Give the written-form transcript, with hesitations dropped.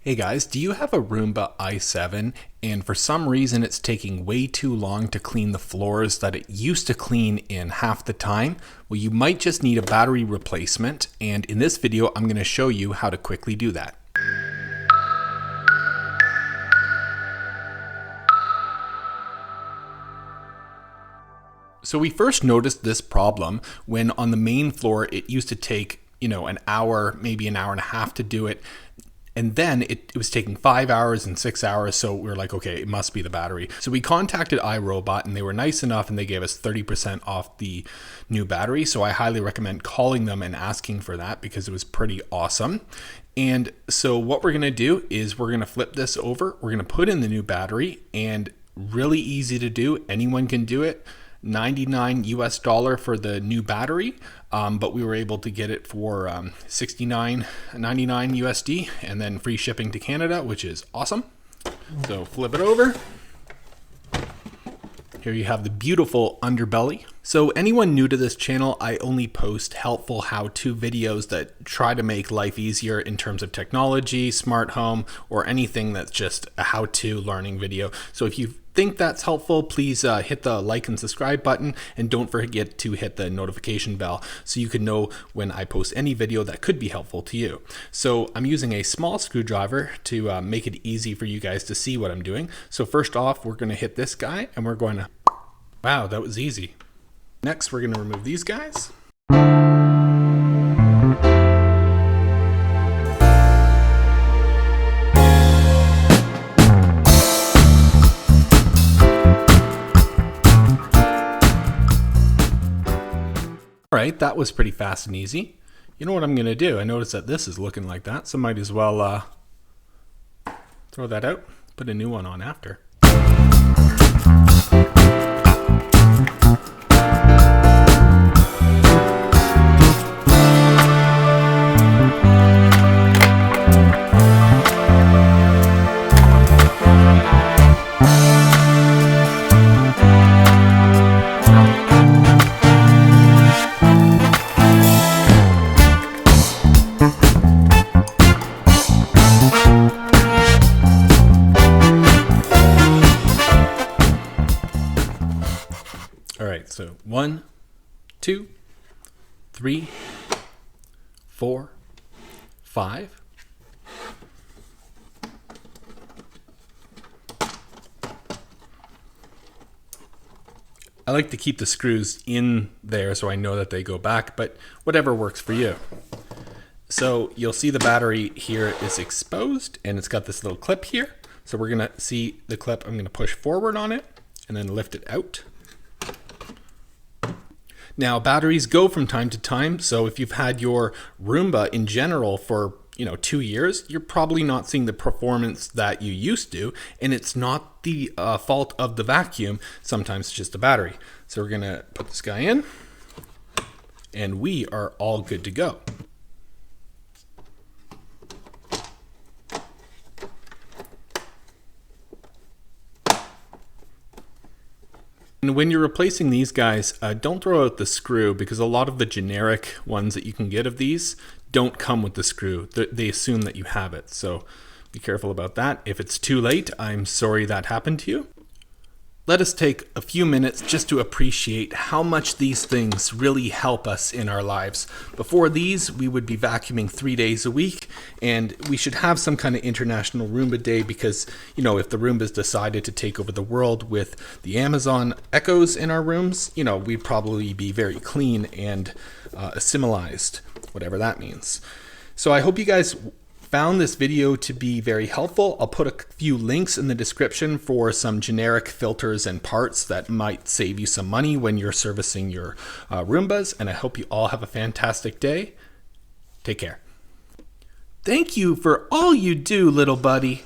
Hey guys, do you have a Roomba i7 and for some reason it's taking way too long to clean the floors that it used to clean in half the time? Well, you might just need a battery replacement, and in this video I'm going to show you how to quickly do that. So we first noticed this problem when on the main floor it used to take, an hour, maybe an hour and a half to do it. And then it was taking 5 hours and 6 hours. So we were like, okay, it must be the battery. So we contacted Irobot and they were nice enough and they gave us 30% off the new battery. So I highly recommend calling them and asking for that because it was pretty awesome. And so what we're going to do is we're going to flip this over. We're going to put in the new battery, and really easy to do. Anyone can do it. $99 US for the new battery, but we were able to get it for $69.99 USD, and then free shipping to Canada, which is awesome. So flip it over. Here you have the beautiful underbelly. So anyone new to this channel, I only post helpful how-to videos that try to make life easier in terms of technology, smart home, or anything that's just a how-to learning video. So if you think that's helpful, please hit the like and subscribe button, and don't forget to hit the notification bell so you can know when I post any video that could be helpful to you. So I'm using a small screwdriver to make it easy for you guys to see what I'm doing. So first off, we're going to hit this guy and we're going to, wow, that was easy. Next, we're going to remove these guys. All right, that was pretty fast and easy. You know what I'm going to do? I noticed that this is looking like that, so might as well throw that out, put a new one on after. All right, so 1, 2, 3, 4, 5. I like to keep the screws in there so I know that they go back, but whatever works for you. So you'll see the battery here is exposed and it's got this little clip here. So we're gonna see the clip. I'm gonna push forward on it and then lift it out. Now, batteries go from time to time, so if you've had your Roomba in general for 2 years, you're probably not seeing the performance that you used to, and it's not the fault of the vacuum. Sometimes it's just the battery. So we're gonna put this guy in, and we are all good to go. And when you're replacing these guys, don't throw out the screw, because a lot of the generic ones that you can get of these don't come with the screw. They assume that you have it, so be careful about that. If it's too late, I'm sorry that happened to you. Let us take a few minutes just to appreciate how much these things really help us in our lives. Before these, we would be vacuuming 3 days a week, and we should have some kind of International Roomba Day because, if the Roombas decided to take over the world with the Amazon Echoes in our rooms, we'd probably be very clean and assimilized, whatever that means. So I hope you guys found this video to be very helpful. I'll put a few links in the description for some generic filters and parts that might save you some money when you're servicing your Roombas, and I hope you all have a fantastic day. Take care. Thank you for all you do, little buddy.